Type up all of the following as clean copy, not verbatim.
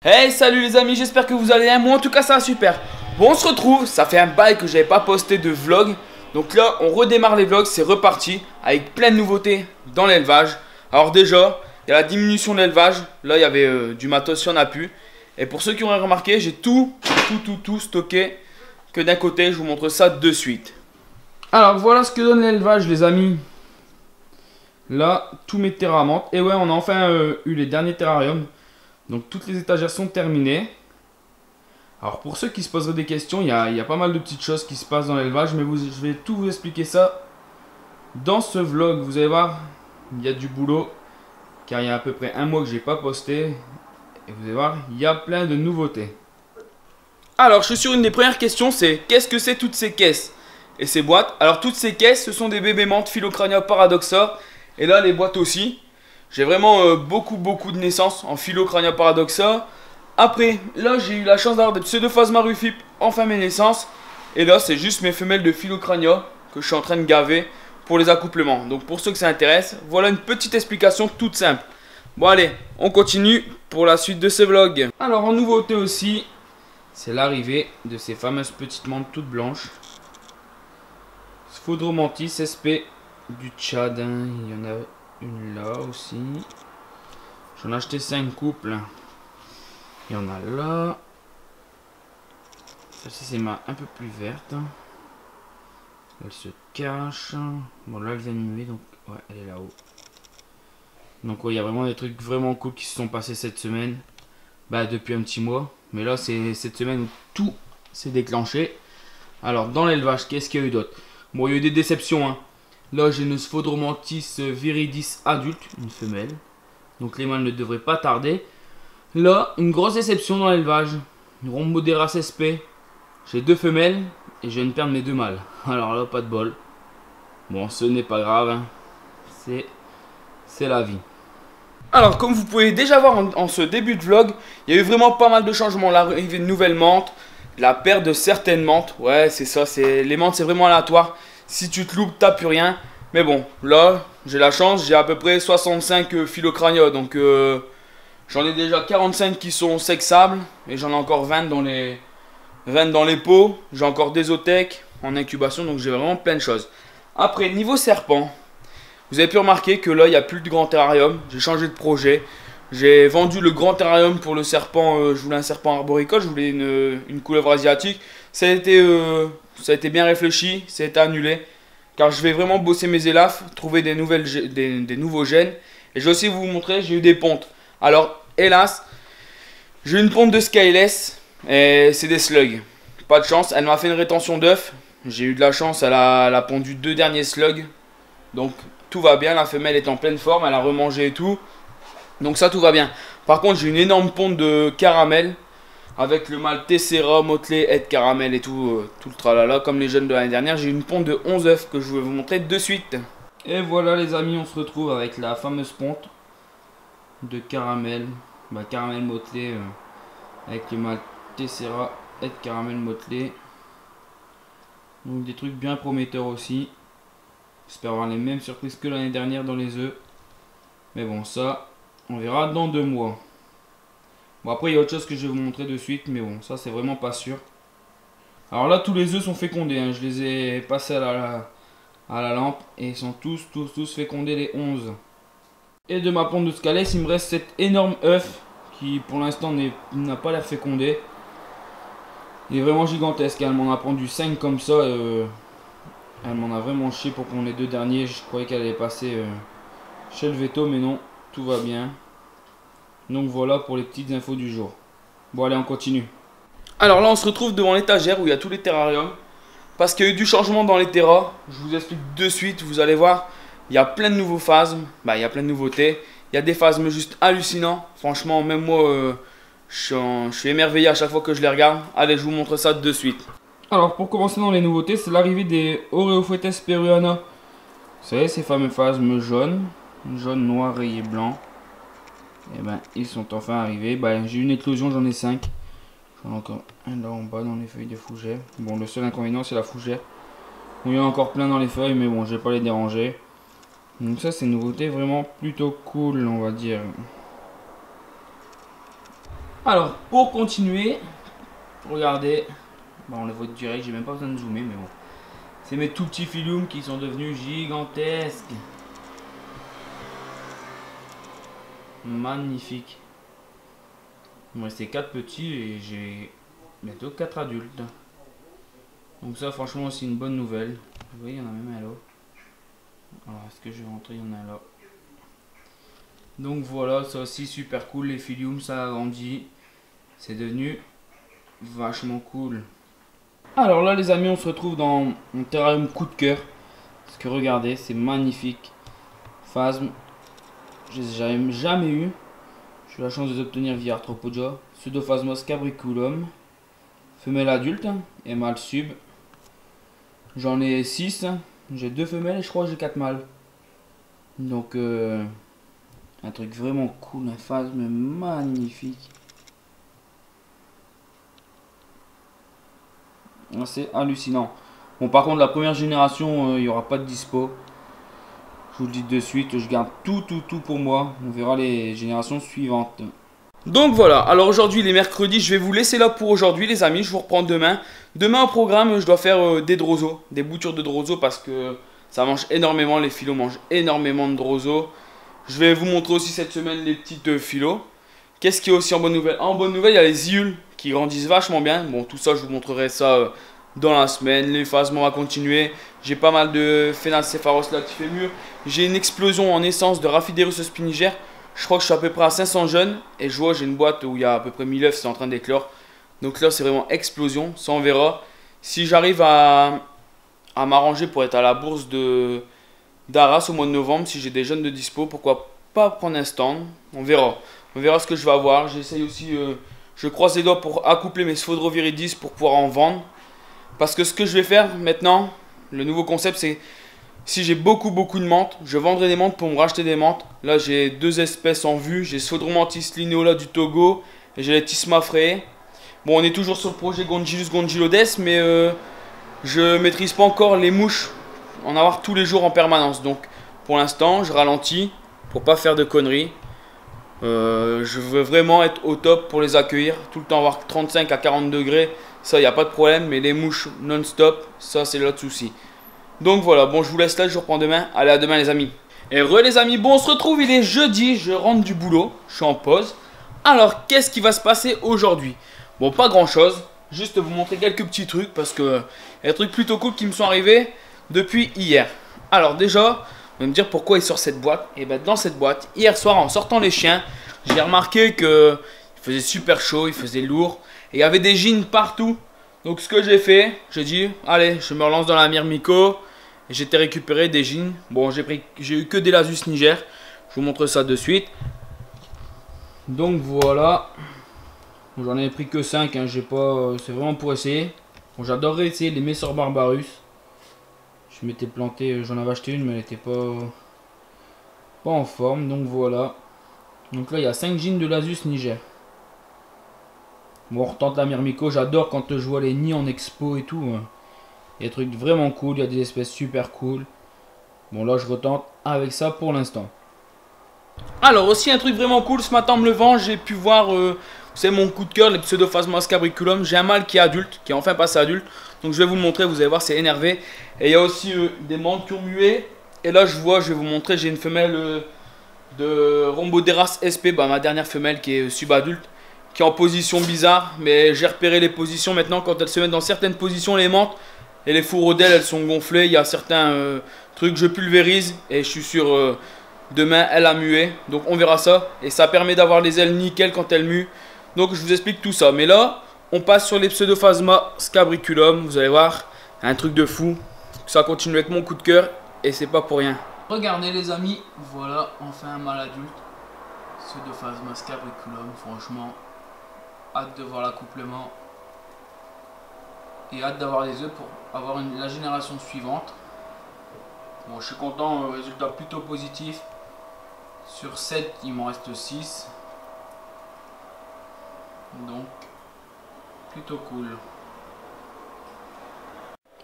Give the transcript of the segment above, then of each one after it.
Hey, salut les amis, j'espère que vous allez bien. Moi en tout cas ça va super. Bon, on se retrouve, ça fait un bail que j'avais pas posté de vlog. Donc là on redémarre les vlogs, c'est reparti avec plein de nouveautés dans l'élevage. Alors déjà, il y a la diminution de l'élevage. Là il y avait du matos, il y en a plus. Et pour ceux qui auraient remarqué, j'ai tout stocké que d'un côté. Je vous montre ça de suite. Alors voilà ce que donne l'élevage les amis. Là, tous mes terramantes. Et ouais, on a enfin eu les derniers terrariums. Donc toutes les étagères sont terminées. Alors pour ceux qui se poseraient des questions, il y a pas mal de petites choses qui se passent dans l'élevage. Mais je vais tout vous expliquer ça dans ce vlog. Vous allez voir, il y a du boulot. Car il y a à peu près un mois que j'ai pas posté. Et vous allez voir, il y a plein de nouveautés. Alors je suis sur une des premières questions, c'est qu'est-ce que c'est toutes ces caisses et ces boîtes? Alors toutes ces caisses, ce sont des bébés menthes Phylocrania paradoxa. Et là les boîtes aussi. J'ai vraiment beaucoup de naissances en Phylocrania paradoxa. Après, là j'ai eu la chance d'avoir des pseudophasma rufip, enfin mes naissances. Et là c'est juste mes femelles de Phylocrania que je suis en train de gaver pour les accouplements. Donc pour ceux que ça intéresse, voilà une petite explication toute simple. Bon allez, on continue pour la suite de ce vlog. Alors en nouveauté aussi, c'est l'arrivée de ces fameuses petites menthes toutes blanches. Sphodromantis SP du Tchad, hein. Il y en a une là aussi. J'en ai acheté 5 couples. Il y en a là. Celle-ci c'est un peu plus verte. Elle se cache. Bon là elle vient de muer donc ouais elle est là-haut. Donc ouais il y a vraiment des trucs vraiment cool qui se sont passés cette semaine. Bah depuis un petit mois. Mais là c'est cette semaine où tout s'est déclenché. Alors dans l'élevage qu'est-ce qu'il y a eu d'autre? Bon il y a eu des déceptions hein. Là j'ai une Sphodromantis viridis adulte, une femelle. Donc les mâles ne devraient pas tarder. Là, une grosse déception dans l'élevage. Une Rhomboderas SP. J'ai 2 femelles et je viens de perdre mes 2 mâles. Alors là, pas de bol. Bon, ce n'est pas grave. Hein. C'est la vie. Alors, comme vous pouvez déjà voir en ce début de vlog, il y a eu vraiment pas mal de changements. L'arrivée de nouvelles menthes, la perte de certaines menthes. Ouais, c'est ça. Les menthes, c'est vraiment aléatoire. Si tu te loupes, t'as plus rien. Mais bon, là, j'ai la chance. J'ai à peu près 65 Phylocrania. Donc, j'en ai déjà 45 qui sont sexables. Et j'en ai encore 20 dans les pots. J'ai encore des othèques en incubation. Donc, j'ai vraiment plein de choses. Après, niveau serpent, vous avez pu remarquer que là, il n'y a plus de grand terrarium. J'ai changé de projet. J'ai vendu le grand terrarium pour le serpent. Je voulais un serpent arboricole. Je voulais une couleuvre asiatique. Ça a été bien réfléchi. Ça a été annulé. Car je vais vraiment bosser mes élafs. Trouver des nouveaux gènes. Et je vais aussi vous montrer, j'ai eu des pontes. Alors, hélas, j'ai une ponte de Skyless. Et c'est des slugs. Pas de chance. Elle m'a fait une rétention d'œufs. J'ai eu de la chance. Elle a pondu 2 derniers slugs. Donc, tout va bien. La femelle est en pleine forme. Elle a remangé et tout. Donc ça tout va bien. Par contre j'ai une énorme ponte de caramel. Avec le mâle Tessera, motelé, et caramel et tout le tralala. Comme les jeunes de l'année dernière. J'ai une ponte de 11 œufs que je vais vous montrer de suite. Et voilà les amis, on se retrouve avec la fameuse ponte de caramel. Bah, caramel motelé. Avec le mâle Tessera, et caramel motelé. Donc des trucs bien prometteurs aussi. J'espère avoir les mêmes surprises que l'année dernière dans les œufs. Mais bon ça... on verra dans 2 mois. Bon après il y a autre chose que je vais vous montrer de suite. Mais bon ça c'est vraiment pas sûr. Alors là tous les œufs sont fécondés. Hein. Je les ai passés à la lampe. Et ils sont tous fécondés les 11. Et de ma ponte de Skyless il me reste cet énorme œuf. Qui pour l'instant n'a pas l'air fécondé. Il est vraiment gigantesque. Elle m'en a pondu 5 comme ça. Elle m'en a vraiment chié pour qu'on les 2 derniers. Je croyais qu'elle allait passer chez le veto mais non. Tout va bien. Donc voilà pour les petites infos du jour. Bon allez on continue. Alors là on se retrouve devant l'étagère où il y a tous les terrariums. Parce qu'il y a eu du changement dans les terras. Je vous explique de suite, vous allez voir. Il y a plein de nouveaux phasmes. Bah il y a plein de nouveautés. Il y a des phasmes juste hallucinants. Franchement même moi je suis émerveillé à chaque fois que je les regarde. Allez je vous montre ça de suite. Alors pour commencer dans les nouveautés, c'est l'arrivée des Oreophytes peruana. Vous savez ces fameux phasmes jaunes. Jaune, noir, rayé blanc. Et ben ils sont enfin arrivés. Ben, j'ai une éclosion, j'en ai 5. J'en ai encore un là en bas dans les feuilles de fougère. Bon le seul inconvénient c'est la fougère. Bon, il y en a encore plein dans les feuilles mais bon je vais pas les déranger. Donc ça c'est une nouveauté vraiment plutôt cool on va dire. Alors, pour continuer, regardez, bon, on les voit direct, j'ai même pas besoin de zoomer, mais bon. C'est mes tout petits phylums qui sont devenus gigantesques. Magnifique. Il me restait 4 petits et j'ai bientôt 4 adultes. Donc ça, franchement, c'est une bonne nouvelle. Vous voyez, il y en a même un là. Alors, est-ce que je vais rentrer? Il y en a un là. Donc voilà, ça aussi super cool. Les phylums, ça a grandi. C'est devenu vachement cool. Alors là, les amis, on se retrouve dans mon terrarium coup de cœur. Parce que regardez, c'est magnifique. Phasme, je les ai jamais eu. J'ai eu la chance de les obtenir via Arthropodia. Pseudophasma scabriculum. Femelle adulte et mâle sub. J'en ai 6. J'ai 2 femelles et je crois que j'ai 4 mâles. Donc, un truc vraiment cool. Un phasme magnifique. C'est hallucinant. Bon, par contre, la première génération, il n'y aura pas de dispo. Je vous le dis de suite, je garde tout pour moi. On verra les générations suivantes. Donc voilà, alors aujourd'hui, les mercredis, je vais vous laisser là pour aujourd'hui, les amis. Je vous reprends demain. Demain, au programme, je dois faire des drosos, des boutures de drosos parce que ça mange énormément. Les philos mangent énormément de drosos. Je vais vous montrer aussi cette semaine les petites philos. Qu'est-ce qui est aussi en bonne nouvelle? En bonne nouvelle, il y a les ziules qui grandissent vachement bien. Bon, tout ça, je vous montrerai ça dans la semaine. L'effacement va continuer. J'ai pas mal de Phénacépharos lactifémur. J'ai une explosion en naissance de Rhaphiderus spinigère. Je crois que je suis à peu près à 500 jeunes. Et je vois, j'ai une boîte où il y a à peu près 1000 œufs, c'est en train d'éclore. Donc là, c'est vraiment explosion. Ça, on verra. Si j'arrive à m'arranger pour être à la bourse d'Arras au mois de novembre, si j'ai des jeunes de dispo, pourquoi pas prendre un stand? On verra. On verra ce que je vais avoir. J'essaye aussi, je croise les doigts pour accoupler mes Sphodroviridis pour pouvoir en vendre. Parce que ce que je vais faire maintenant, le nouveau concept, c'est si j'ai beaucoup de menthes, je vendrai des menthes pour me racheter des menthes. Là, j'ai 2 espèces en vue. J'ai Sphodromantis lineola du Togo et j'ai les Tismafrae. Bon, on est toujours sur le projet Gondylus gondylodes, mais je maîtrise pas encore les mouches. En avoir tous les jours en permanence. Donc, pour l'instant, je ralentis pour pas faire de conneries. Je veux vraiment être au top pour les accueillir. Tout le temps avoir 35 à 40 degrés. Ça, il n'y a pas de problème. Mais les mouches non-stop, ça, c'est l'autre souci. Donc voilà, bon, je vous laisse là. Je vous reprends demain. Allez, à demain, les amis. Et les amis, bon, on se retrouve. Il est jeudi. Je rentre du boulot. Je suis en pause. Alors, qu'est-ce qui va se passer aujourd'hui? Bon, pas grand-chose. Juste vous montrer quelques petits trucs. Parce que il y a des trucs plutôt cool qui me sont arrivés depuis hier. Alors, déjà, vous allez me dire pourquoi il sort cette boîte. Et bien, dans cette boîte, hier soir, en sortant les chiens, j'ai remarqué que il faisait super chaud, il faisait lourd. Et il y avait des jeans partout. Donc, ce que j'ai fait, j'ai dit, allez, je me relance dans la Myrmico. Et j'étais récupéré des jeans. Bon, j'ai eu que des Lasus Niger. Je vous montre ça de suite. Donc, voilà. Bon, j'en ai pris que 5. Hein, j'ai pas, c'est vraiment pour essayer. Bon, j'adorerais essayer les Messor Barbarus. Je m'étais planté, j'en avais acheté une, mais elle n'était pas en forme. Donc voilà. Donc là, il y a 5 jeans de Lasus Niger. Bon, on retente la Myrmico. J'adore quand je vois les nids en expo et tout. Il y a des trucs vraiment cool. Il y a des espèces super cool. Bon, là, je retente avec ça pour l'instant. Alors, aussi un truc vraiment cool. Ce matin, en me levant, j'ai pu voir, c'est mon coup de cœur, les Pseudophasma scabriculum. J'ai un mâle qui est adulte, qui est enfin passé adulte. Donc, je vais vous le montrer. Vous allez voir, c'est énervé. Et il y a aussi des menthes qui ont mué. Et là, je vais vous montrer, j'ai une femelle de Rhomboderas sp, ma dernière femelle qui est subadulte, qui est en position bizarre. Mais j'ai repéré les positions maintenant. Quand elles se mettent dans certaines positions, les menthes et les fourreaux d'ailes, elles sont gonflées. Il y a certains trucs, je pulvérise. Et je suis sûr, demain, elle a mué. Donc, on verra ça. Et ça permet d'avoir les ailes nickel quand elles muent. Donc, je vous explique tout ça. Mais là, on passe sur les Pseudophasma scabriculum. Vous allez voir, un truc de fou. Ça continue avec mon coup de cœur et c'est pas pour rien. Regardez les amis, voilà enfin un mâle adulte. Pseudophasma scabriculum, franchement, hâte de voir l'accouplement. Et hâte d'avoir les œufs pour avoir la génération suivante. Bon, je suis content, résultat plutôt positif. Sur 7, il m'en reste 6. Donc, plutôt cool.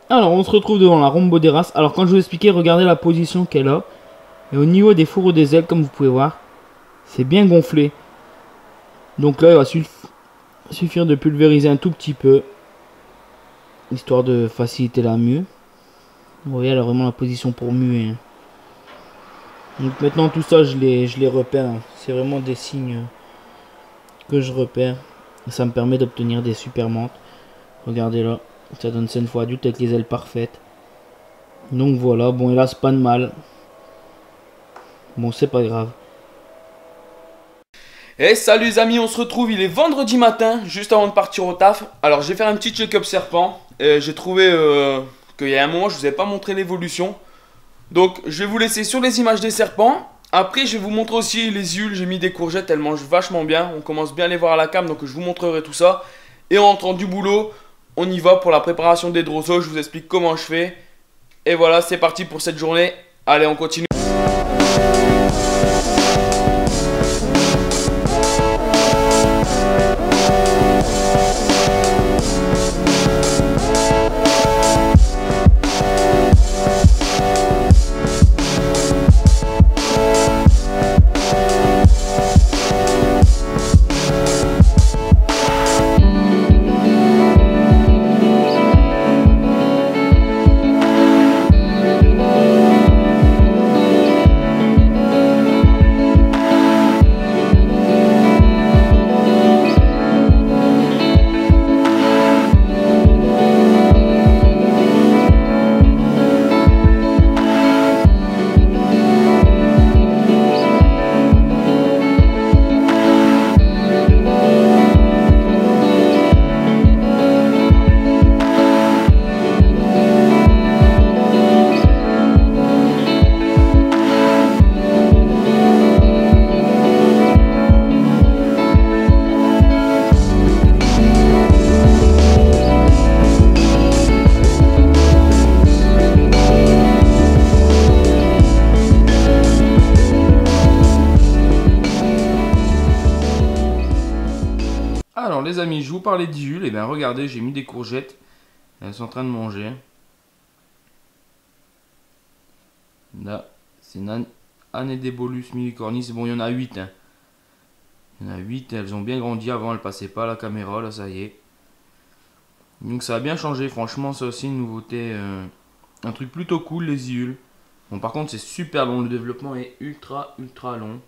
Alors, on se retrouve devant la Rhomboderas. Alors, quand je vous expliquais, regardez la position qu'elle a. Et au niveau des fourreaux des ailes, comme vous pouvez voir, c'est bien gonflé. Donc là, il va suffire de pulvériser un tout petit peu, histoire de faciliter la mue. Vous voyez, elle a vraiment la position pour muer. Hein. Donc maintenant, tout ça, je les repère. Hein. C'est vraiment des signes que je repère. Ça me permet d'obtenir des super menthes. Regardez là, ça donne ça une fois adulte avec les ailes parfaites. Donc voilà, bon, hélas, pas de mal. Bon, c'est pas grave. Et salut les amis, on se retrouve, il est vendredi matin, juste avant de partir au taf. Alors je vais faire un petit check-up serpent. J'ai trouvé qu'il y a un moment, je vous ai pas montré l'évolution. Donc je vais vous laisser sur les images des serpents. Après je vais vous montrer aussi les huiles, j'ai mis des courgettes, elles mangent vachement bien. On commence bien à les voir à la cam, donc je vous montrerai tout ça. Et en rentrant du boulot, on y va pour la préparation des drosos, je vous explique comment je fais. Et voilà, c'est parti pour cette journée. Allez, on continue. Alors les amis, je vous parlais d'huile, et bien regardez, j'ai mis des courgettes, elles sont en train de manger. Là, c'est Anedebolus millicornis, bon il y en a 8. Hein. Il y en a 8, elles ont bien grandi, avant elles passaient pas à la caméra, là ça y est. Donc ça a bien changé, franchement c'est aussi une nouveauté, un truc plutôt cool les huiles. Bon par contre c'est super long, le développement est ultra long.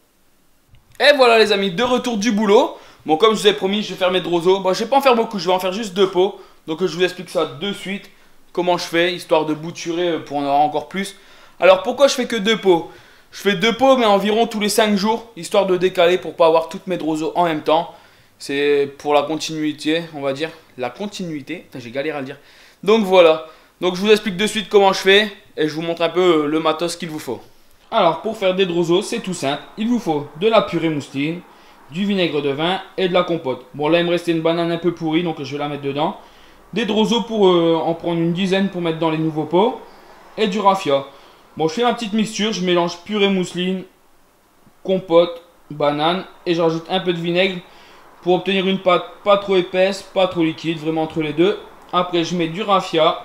Et voilà les amis, de retour du boulot. Bon comme je vous ai promis, je vais faire mes drosos. Bon je vais pas en faire beaucoup, je vais en faire juste 2 pots. Donc je vous explique ça de suite. Comment je fais, histoire de bouturer pour en avoir encore plus. Alors pourquoi je fais que 2 pots? Je fais 2 pots mais environ tous les 5 jours. Histoire de décaler pour pas avoir toutes mes drosos en même temps. C'est pour la continuité, on va dire. La continuité, j'ai galéré à le dire. Donc voilà. Donc je vous explique de suite comment je fais. Et je vous montre un peu le matos qu'il vous faut. Alors pour faire des drosos, c'est tout simple. Il vous faut de la purée mousseline, du vinaigre de vin et de la compote. Bon là il me restait une banane un peu pourrie donc je vais la mettre dedans. Des drosos pour en prendre une dizaine pour mettre dans les nouveaux pots. Et du raffia. Bon je fais ma petite mixture, je mélange purée mousseline, compote, banane et je rajoute un peu de vinaigre pour obtenir une pâte pas trop épaisse, pas trop liquide, vraiment entre les deux. Après je mets du raffia,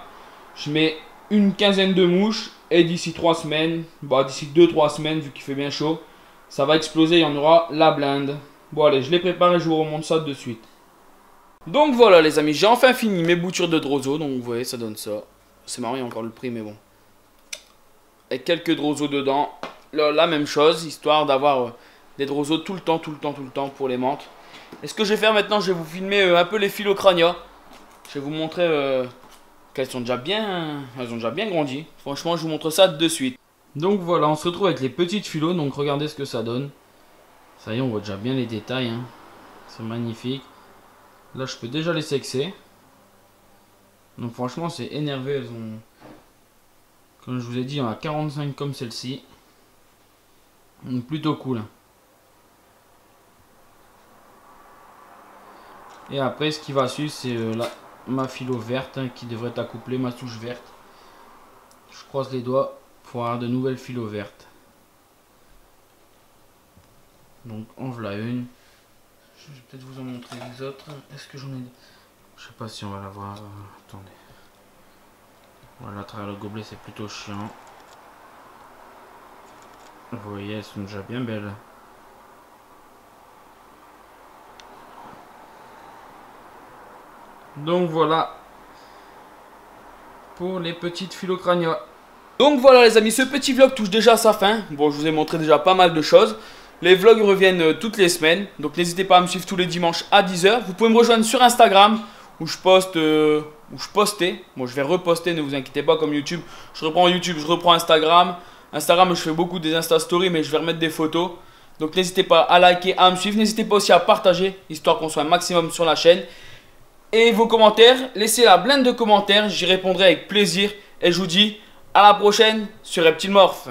je mets une quinzaine de mouches. Et d'ici 3 semaines, bah d'ici 2-3 semaines, vu qu'il fait bien chaud, ça va exploser, il y en aura la blinde. Bon allez, je les prépare et je vous remonte ça de suite. Donc voilà les amis, j'ai enfin fini mes boutures de drosos, donc vous voyez ça donne ça. C'est marrant, il y a encore le prix mais bon. Et quelques drosos dedans, là, la même chose, histoire d'avoir des drosos tout le temps pour les menthes. Et ce que je vais faire maintenant, je vais vous filmer un peu les phylocrania. Je vais vous montrer... qu'elles sont déjà bien, elles ont déjà bien grandi. Franchement, je vous montre ça de suite. Donc voilà, on se retrouve avec les petites phyllos. Donc regardez ce que ça donne. Ça y est, on voit déjà bien les détails. Hein. C'est magnifique. Là, je peux déjà les sexer. Donc franchement, c'est énervé. Elles ont, comme je vous ai dit, il y en a 45 comme celle-ci. Donc plutôt cool. Hein. Et après, ce qui va suivre, c'est ma phyllo verte hein, qui devrait être accouplée, ma souche verte. Je croise les doigts pour avoir de nouvelles phyllos vertes. Donc en voilà une. Je vais peut-être vous en montrer les autres. Est-ce que j'en ai... Je sais pas si on va la voir. Attendez. Voilà, à travers le gobelet, c'est plutôt chiant. Vous voyez, elles sont déjà bien belles. Donc voilà pour les petites phylocrania. Donc voilà les amis, ce petit vlog touche déjà à sa fin. Bon, je vous ai montré déjà pas mal de choses. Les vlogs reviennent toutes les semaines. Donc n'hésitez pas à me suivre tous les dimanches à 10 h. Vous pouvez me rejoindre sur Instagram où je postais. Bon, je vais reposter, ne vous inquiétez pas, comme YouTube. Je reprends YouTube, je reprends Instagram. Instagram, je fais beaucoup des Insta Stories, mais je vais remettre des photos. Donc n'hésitez pas à liker, à me suivre. N'hésitez pas aussi à partager, histoire qu'on soit un maximum sur la chaîne. Et vos commentaires, laissez la blinde de commentaires, j'y répondrai avec plaisir. Et je vous dis à la prochaine sur Reptile Morph.